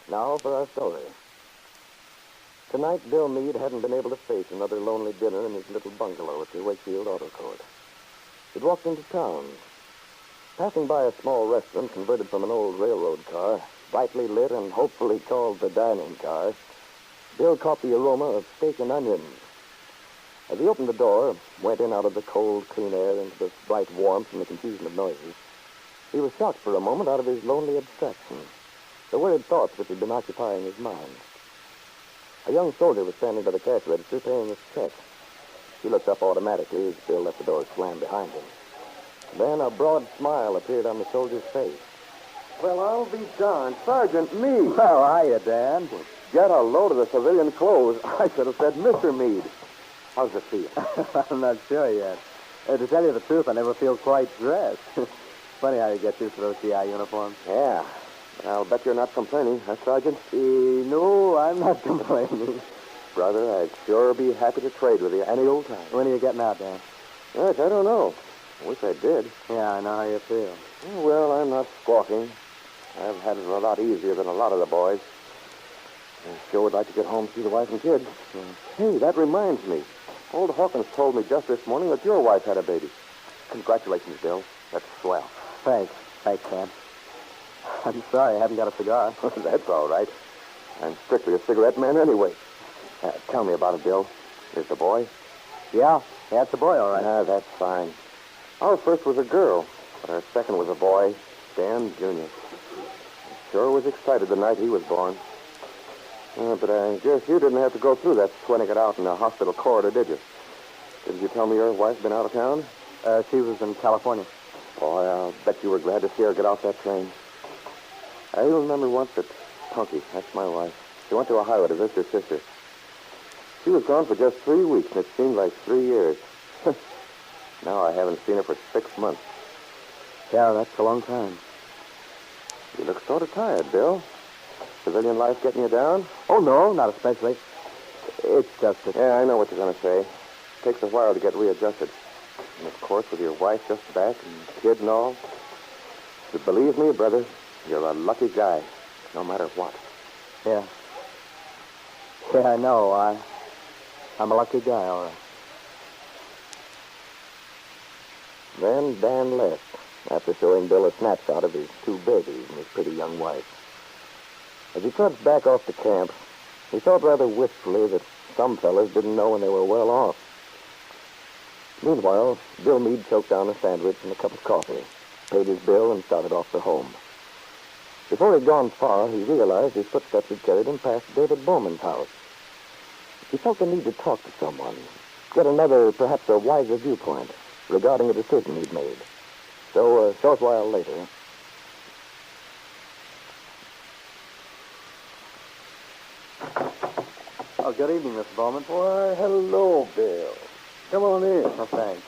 Now for our story. Tonight, Bill Meade hadn't been able to face another lonely dinner in his little bungalow at the Wakefield Auto Court. He'd walked into town. Passing by a small restaurant converted from an old railroad car, brightly lit and hopefully called the dining car, Bill caught the aroma of steak and onions. As he opened the door, went in out of the cold, clean air into the bright warmth and the confusion of noises, he was shocked for a moment out of his lonely abstraction, the worried thoughts which had been occupying his mind. A young soldier was standing by the cash register paying his check. He looked up automatically as Bill left the door slam behind him. Then a broad smile appeared on the soldier's face. Well, I'll be darned. Sergeant Meade. Well, hiya, Dan. Get a load of the civilian clothes. I should have said Mr. Meade. How's it feel? I'm not sure yet. To tell you the truth, I never feel quite dressed. Funny how you get used to those GI uniforms. Yeah. I'll bet you're not complaining, huh, Sergeant? No, I'm not complaining. Brother, I'd sure be happy to trade with you any old time. When are you getting out, Dan? Yes, I don't know. I wish I did. Yeah, I know how you feel. Well, I'm not squawking. I've had it a lot easier than a lot of the boys. I sure would like to get home and see the wife and kids. Hey, that reminds me. Old Hawkins told me just this morning that your wife had a baby. Congratulations, Bill. That's swell. Thanks. Thanks, Dan. I'm sorry I haven't got a cigar. That's all right. I'm strictly a cigarette man anyway. Tell me about it, Bill. Is the boy? Yeah, it's a boy, all right. That's fine. Our first was a girl, but our second was a boy, Dan Jr. Sure was excited the night he was born. But I guess you didn't have to go through that sweating it out in the hospital corridor, did you? Didn't you tell me your wife's been out of town? She was in California. Boy, I'll bet you were glad to see her get off that train. I remember once that Punky, that's my wife, she went to Ohio to visit her sister. She was gone for just 3 weeks, and it seemed like 3 years. Now I haven't seen her for 6 months. Yeah, that's a long time. You look sort of tired, Bill. Civilian life getting you down? Oh, no, not especially. It's just that... Yeah, I know what you're going to say. It takes a while to get readjusted. And, of course, with your wife just back and kid and all. But believe me, brother, you're a lucky guy, no matter what. Yeah. Yeah, I know. I'm a lucky guy, all right. Then Dan left, after showing Bill a snapshot of his 2 babies and his pretty young wife. As he trudged back off to camp, he thought rather wistfully that some fellas didn't know when they were well off. Meanwhile, Bill Meade choked down a sandwich and a cup of coffee, paid his bill, and started off for home. Before he'd gone far, he realized his footsteps had carried him past David Bowman's house. He felt the need to talk to someone, get another, perhaps a wiser viewpoint regarding a decision he'd made. So, a short while later... Oh, good evening, Mr. Bowman. Why, hello, Bill. Come on in. Oh, thanks.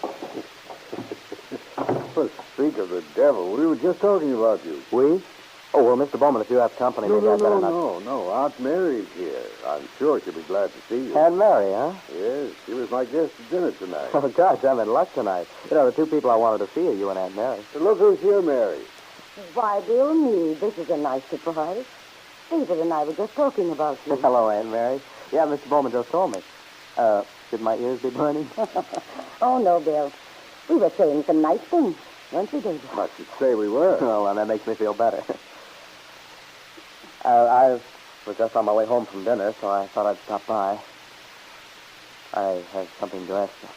Well, speak of the devil. We were just talking about you. We? Oh, well, Mr. Bowman, if you have company, maybe I'd better not... No. Aunt Mary's here. I'm sure she'll be glad to see you. Aunt Mary, huh? Yes, she was my guest at dinner tonight. Oh, gosh, I'm in luck tonight. You know, the 2 people I wanted to see are you and Aunt Mary. Look who's here, Mary. Why, Bill Meade, this is a nice surprise. David and I were just talking about you. Hello, Aunt Mary. Yeah, Mr. Bowman just told me. Should my ears be burning? Oh, no, Bill. We were saying some nice things, weren't we, David? I should say we were. Well, and that makes me feel better. I was just on my way home from dinner, so I thought I'd stop by. I have something to ask you.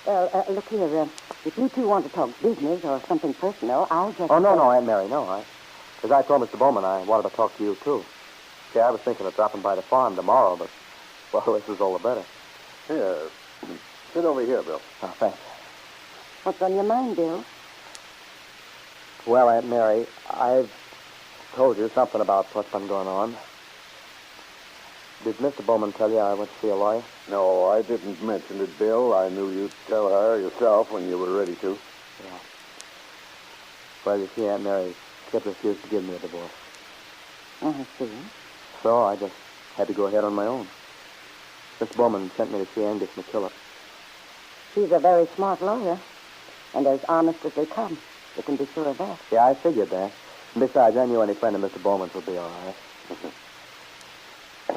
Well, look here, if you 2 want to talk business or something personal, I'll just... Oh, no, Aunt Mary, no. As I told Mr. Bowman, I wanted to talk to you, too. See, I was thinking of dropping by the farm tomorrow, but, well, this is all the better. Here, sit over here, Bill. Oh, thanks. What's on your mind, Bill? Well, Aunt Mary, I've told you something about what's been going on. Did Mr. Bowman tell you I went to see a lawyer? No, I didn't mention it, Bill. I knew you'd tell her yourself when you were ready to. Yeah. Well, you see, Aunt Mary kept refused to give me a divorce. Oh, I see. So I just had to go ahead on my own. Mr. Bowman sent me to see Angus McKillop. He's a very smart lawyer, and as honest as they come. You can be sure of that. Yeah, I figured that. And besides, I knew any friend of Mr. Bowman's would be all right.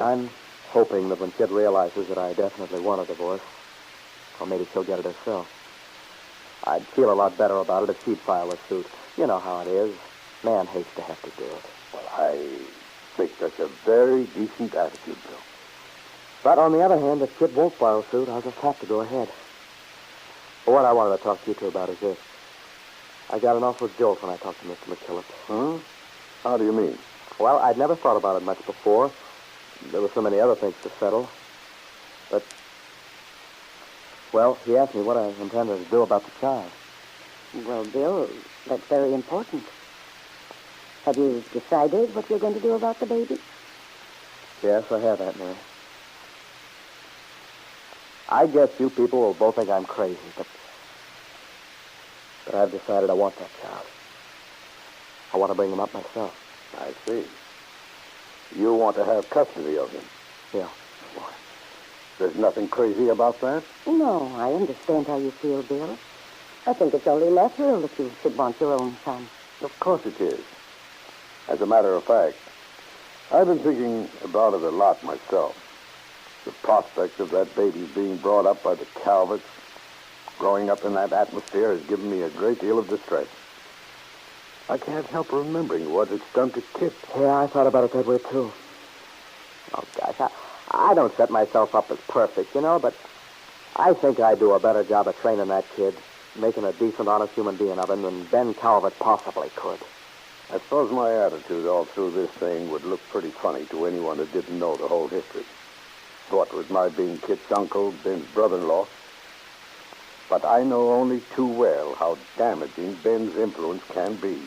I'm hoping that when Kit realizes that I definitely want a divorce, or maybe she'll get it herself, I'd feel a lot better about it if she'd file a suit. You know how it is. Man hates to have to do it. Well, I think that's a very decent attitude, Bill. But on the other hand, if Kit won't file suit, I'll just have to go ahead. But what I wanted to talk to you two about is this. I got an awful jolt when I talked to Mr. McKillop. Huh? How do you mean? Well, I'd never thought about it much before. There were so many other things to settle. But, well, he asked me what I intended to do about the child. Well, Bill, that's very important. Have you decided what you're going to do about the baby? Yes, I have, Aunt Mary. I guess you people will both think I'm crazy, but I've decided I want that child. I want to bring him up myself. I see. You want to have custody of him? Yeah. There's nothing crazy about that? No, I understand how you feel, Bill. I think it's only natural that you should want your own son. Of course it is. As a matter of fact, I've been thinking about it a lot myself. The prospect of that baby being brought up by the Calverts, growing up in that atmosphere, has given me a great deal of distress. I can't help remembering what it's done to Kit. Yeah, I thought about it that way, too. Oh, gosh, I don't set myself up as perfect, you know, but I think I do a better job of training that kid, making a decent, honest human being of him than Ben Calvert possibly could. I suppose my attitude all through this thing would look pretty funny to anyone who didn't know the whole history. What with my being Kit's uncle, Ben's brother-in-law. But I know only too well how damaging Ben's influence can be.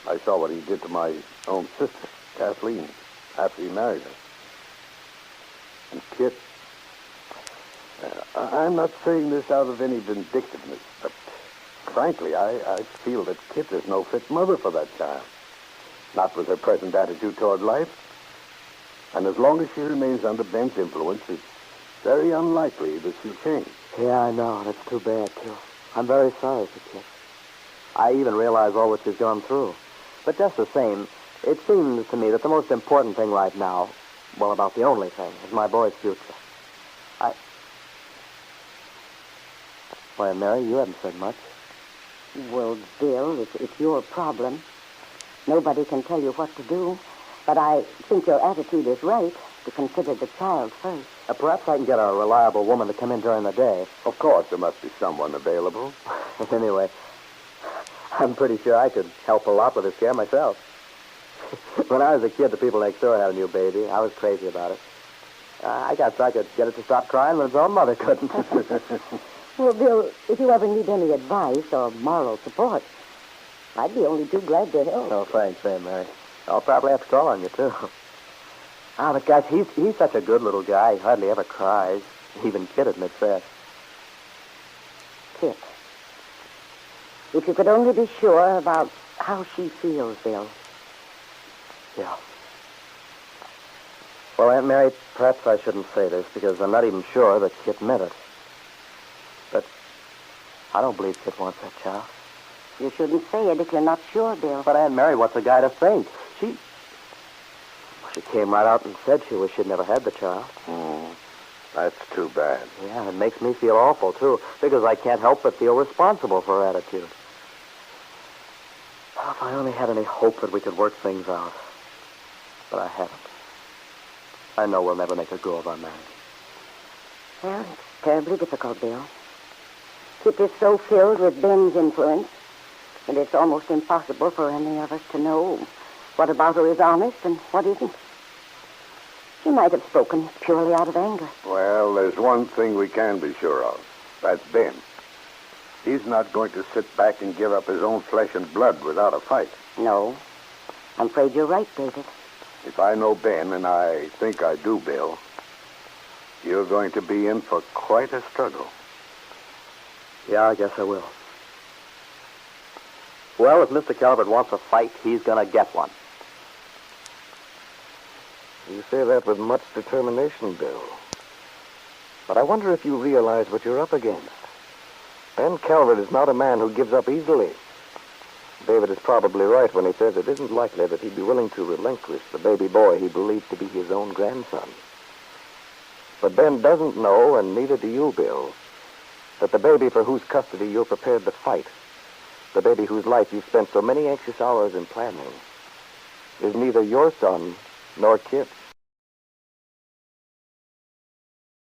I saw what he did to my own sister, Kathleen, after he married her. And Kit, I'm not saying this out of any vindictiveness, but frankly, I feel that Kit is no fit mother for that child. Not with her present attitude toward life. And as long as she remains under Ben's influence, it's very unlikely that she'll change. Yeah, I know. That's too bad, too. I'm very sorry for Kit. I even realize all that she's gone through. But just the same, it seems to me that the most important thing right now, well, about the only thing, is my boy's future. Why, Mary, you haven't said much. Well, Bill, it's your problem. Nobody can tell you what to do. But I think your attitude is right to consider the child first. Perhaps I can get a reliable woman to come in during the day. Of course, there must be someone available. Anyway, I'm pretty sure I could help a lot with this care myself. When I was a kid, the people next door had a new baby. I was crazy about it. I guess I could get it to stop crying when its own mother couldn't. Well, Bill, if you ever need any advice or moral support, I'd be only too glad to help. Oh, thanks, Aunt Mary. I'll probably have to call on you, too. But gosh, he's such a good little guy. He hardly ever cries. Even Kit admits that. Kit, if you could only be sure about how she feels, Bill. Yeah. Well, Aunt Mary, perhaps I shouldn't say this because I'm not even sure that Kit meant it. But I don't believe Kit wants that child. You shouldn't say it if you're not sure, Bill. But Aunt Mary, what's a guy to think? She came right out and said she wished she'd never had the child. That's too bad. Yeah, it makes me feel awful, too, because I can't help but feel responsible for her attitude. Oh, if I only had any hope that we could work things out. But I haven't. I know we'll never make a go of our marriage. Well, it's terribly difficult, Bill. Kit is so filled with Ben's influence, and it's almost impossible for any of us to know what about her is honest and what isn't. She might have spoken purely out of anger. Well, there's one thing we can be sure of. That's Ben. He's not going to sit back and give up his own flesh and blood without a fight. No. I'm afraid you're right, David. If I know Ben, and I think I do, Bill, you're going to be in for quite a struggle. Yeah, I guess I will. Well, if Mr. Calvert wants a fight, he's going to get one. You say that with much determination, Bill. But I wonder if you realize what you're up against. Ben Calvert is not a man who gives up easily. David is probably right when he says it isn't likely that he'd be willing to relinquish the baby boy he believed to be his own grandson. But Ben doesn't know, and neither do you, Bill, that the baby for whose custody you're prepared to fight, the baby whose life you've spent so many anxious hours in planning, is neither your son nor Kit's.